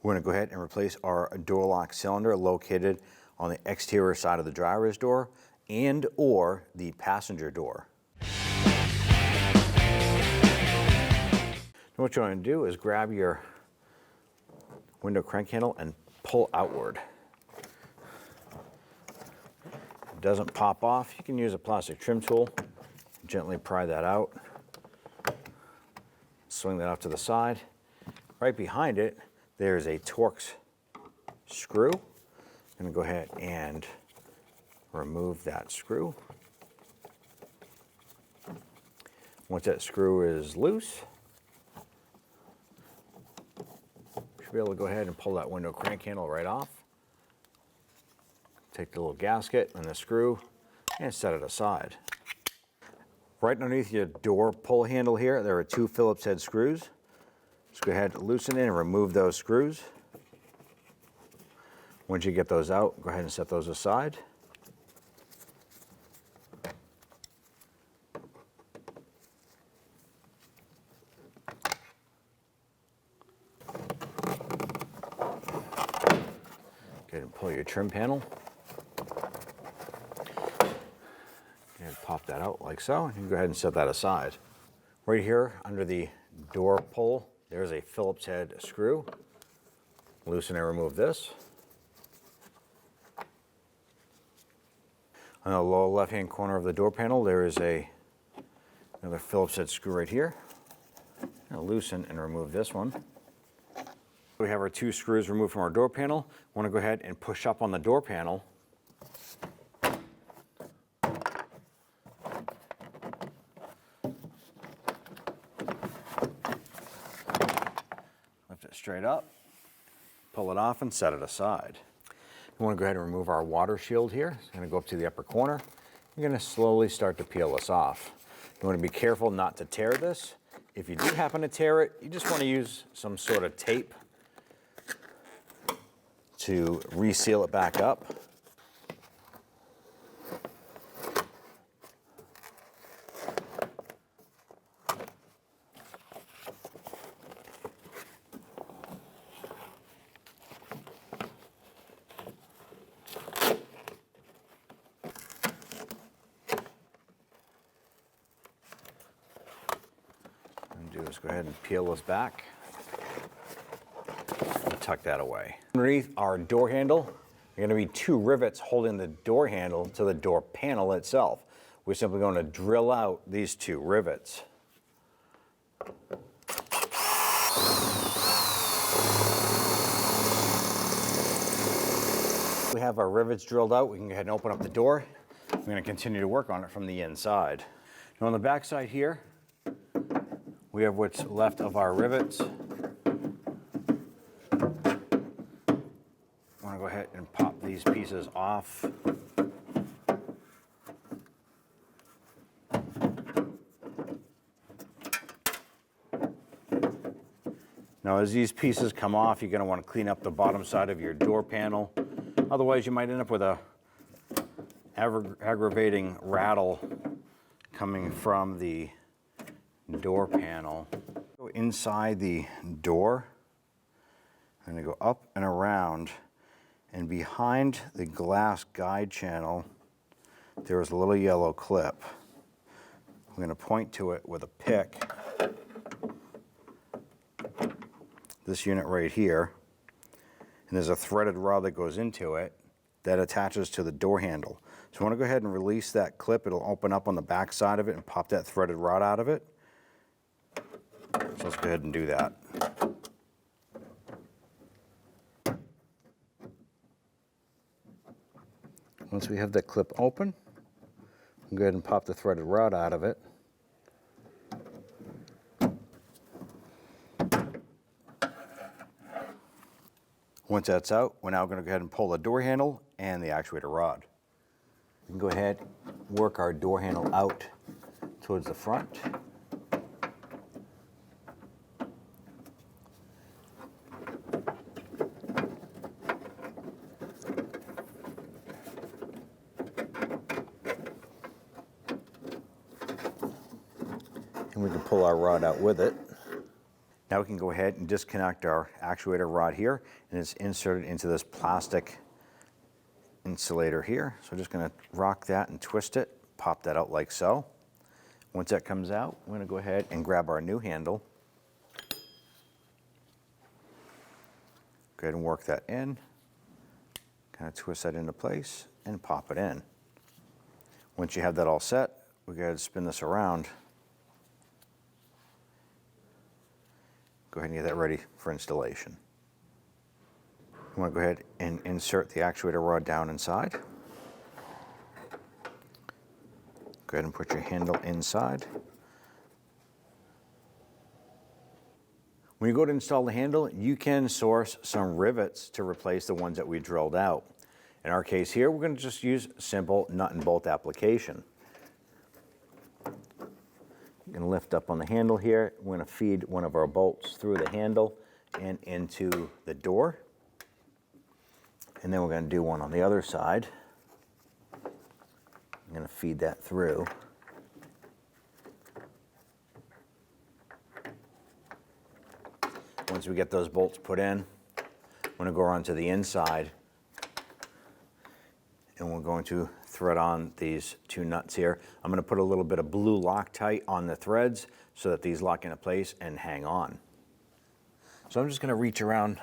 We're going to go ahead and replace our door lock cylinder located on the exterior side of the driver's door and or the passenger door. Now what you want to do is grab your window crank handle and pull outward. If it doesn't pop off, you can use a plastic trim tool, gently pry that out, swing that off to the side. Right behind it, there's a Torx screw. I'm going to go ahead and remove that screw. Once that screw is loose, you should be able to go ahead and pull that window crank handle right off. Take the little gasket and the screw and set it aside. Right underneath your door pull handle here, there are two Phillips head screws. Just go ahead and loosen it and remove those screws. Once you get those out, go ahead and set those aside. Go ahead and pull your trim panel. And pop that out like so, and go ahead and set that aside. Right here under the door pull, there's a Phillips head screw. Loosen and remove this. On the lower left-hand corner of the door panel, there is another Phillips head screw right here. Now loosen and remove this one. We have our two screws removed from our door panel. We want to go ahead and push up on the door panel. Lift it straight up, pull it off and set it aside. We want to go ahead and remove our water shield here. It's going to go up to the upper corner. You're going to slowly start to peel this off. You want to be careful not to tear this. If you do happen to tear it, you just want to use some sort of tape to reseal it back up. Is go ahead and peel this back and tuck that away. Underneath our door handle, there are going to be two rivets holding the door handle to the door panel itself. We're simply going to drill out these two rivets. We have our rivets drilled out. We can go ahead and open up the door. We're going to continue to work on it from the inside. Now on the back side here, we have what's left of our rivets. I want to go ahead and pop these pieces off. Now as these pieces come off, you're going to want to clean up the bottom side of your door panel. Otherwise you might end up with a aggravating rattle coming from the door panel. Go inside the door. I'm going to go up and around, and behind the glass guide channel there is a little yellow clip. I'm going to point to it with a pick. This unit right here, and there's a threaded rod that goes into it that attaches to the door handle. So I want to go ahead and release that clip. It'll open up on the back side of it and pop that threaded rod out of it. So let's go ahead and do that. Once we have that clip open, we'll go ahead and pop the threaded rod out of it. Once that's out, we're now going to go ahead and pull the door handle and the actuator rod. We can go ahead and work our door handle out towards the front. And we can pull our rod out with it. Now we can go ahead and disconnect our actuator rod here, and it's inserted into this plastic insulator here. So we're just going to rock that and twist it, pop that out like so. Once that comes out, we're going to go ahead and grab our new handle. Go ahead and work that in, kind of twist that into place and pop it in. Once you have that all set, we go ahead and spin this around. Go ahead and get that ready for installation. You want to go ahead and insert the actuator rod down inside. Go ahead and put your handle inside. When you go to install the handle, you can source some rivets to replace the ones that we drilled out. In our case here, we're going to just use simple nut and bolt application. You can lift up on the handle here. We're going to feed one of our bolts through the handle and into the door. And then we're going to do one on the other side. I'm going to feed that through. Once we get those bolts put in, I'm going to go around to the inside, and we're going to thread on these two nuts here. I'm going to put a little bit of blue Loctite on the threads so that these lock into place and hang on. So I'm just going to reach around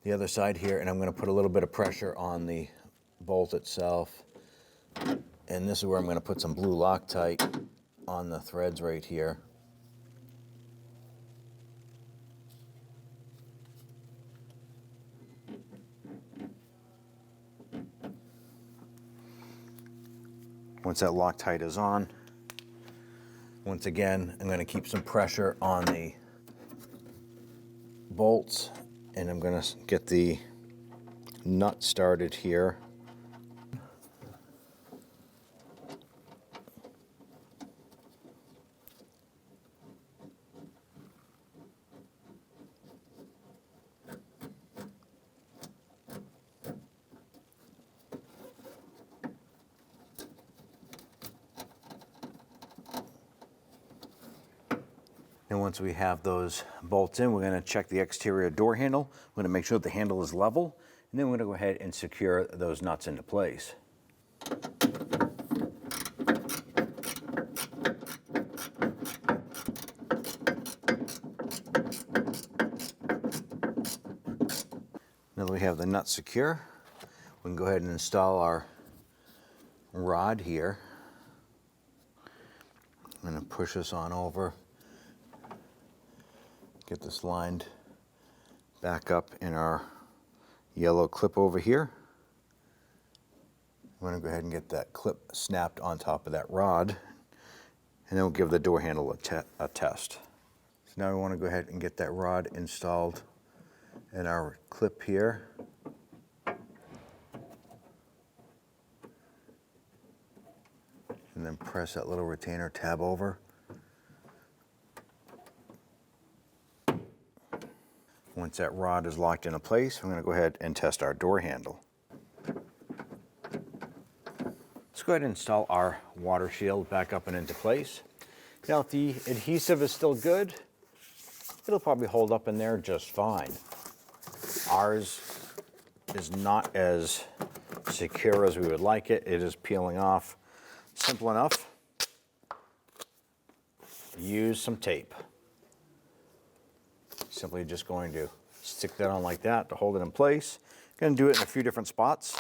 the other side here, and I'm going to put a little bit of pressure on the bolt itself. And this is where I'm going to put some blue Loctite on the threads right here. Once that Loctite is on, once again, I'm going to keep some pressure on the bolts, and I'm going to get the nut started here. And once we have those bolts in, we're going to check the exterior door handle. We're going to make sure that the handle is level, and then we're going to go ahead and secure those nuts into place. Now that we have the nuts secure, we can go ahead and install our rod here. I'm going to push this on over. Get this lined back up in our yellow clip over here. I'm going to go ahead and get that clip snapped on top of that rod, and then we'll give the door handle a test. So now we want to go ahead and get that rod installed in our clip here. And then press that little retainer tab over. Once that rod is locked into place, I'm going to go ahead and test our door handle. Let's go ahead and install our water shield back up and into place. Now, if the adhesive is still good, it'll probably hold up in there just fine. Ours is not as secure as we would like it. It is peeling off. Simple enough. Use some tape. Simply just going to stick that on like that to hold it in place. Going to do it in a few different spots.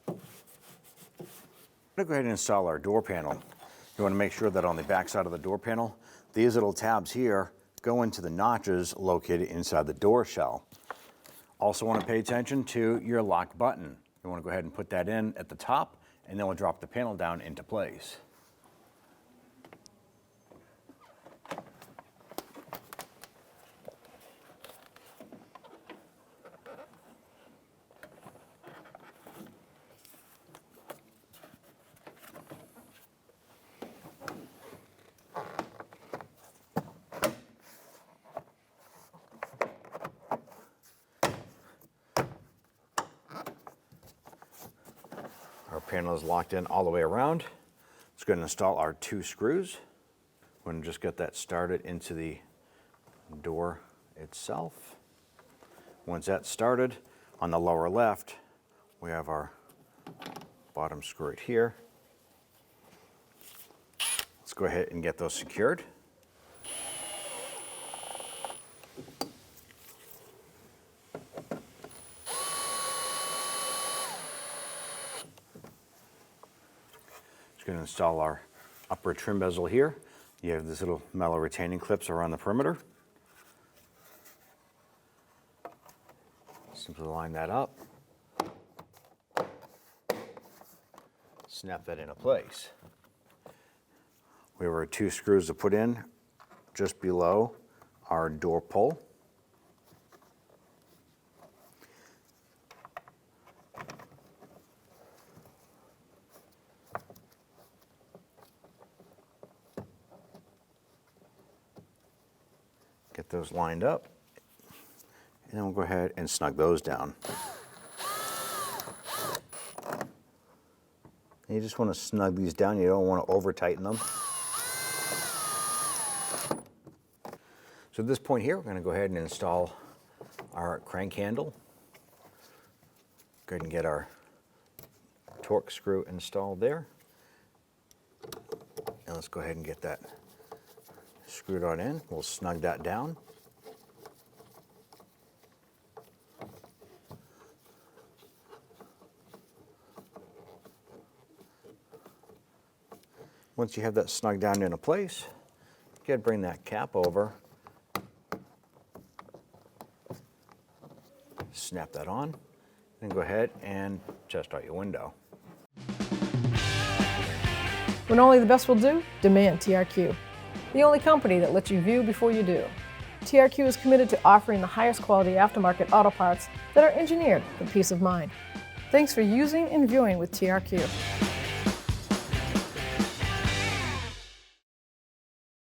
I'm going to go ahead and install our door panel. You want to make sure that on the back side of the door panel, these little tabs here go into the notches located inside the door shell. Also want to pay attention to your lock button. You want to go ahead and put that in at the top, and then we'll drop the panel down into place. panel is locked in all the way around. Let's go ahead and install our 2 screws. We're going to just get that started into the door itself. Once that's started, on the lower left, we have our bottom screw right here. Let's go ahead and get those secured. Just going to install our upper trim bezel here. You have these little metal retaining clips around the perimeter. Simply line that up. Snap that into place. We have our 2 screws to put in just below our door pull. Get those lined up, and then we'll go ahead and snug those down. And you just want to snug these down, you don't want to over tighten them. So at this point here, we're going to go ahead and install our crank handle. Go ahead and get our Torx screw installed there. And let's go ahead and get that screwed on in. We'll snug that down. Once you have that snug down into place, you gotta bring that cap over, snap that on, and go ahead and test out your window. When only the best will do, demand TRQ. The only company that lets you view before you do. TRQ is committed to offering the highest quality aftermarket auto parts that are engineered for peace of mind. Thanks for using and viewing with TRQ.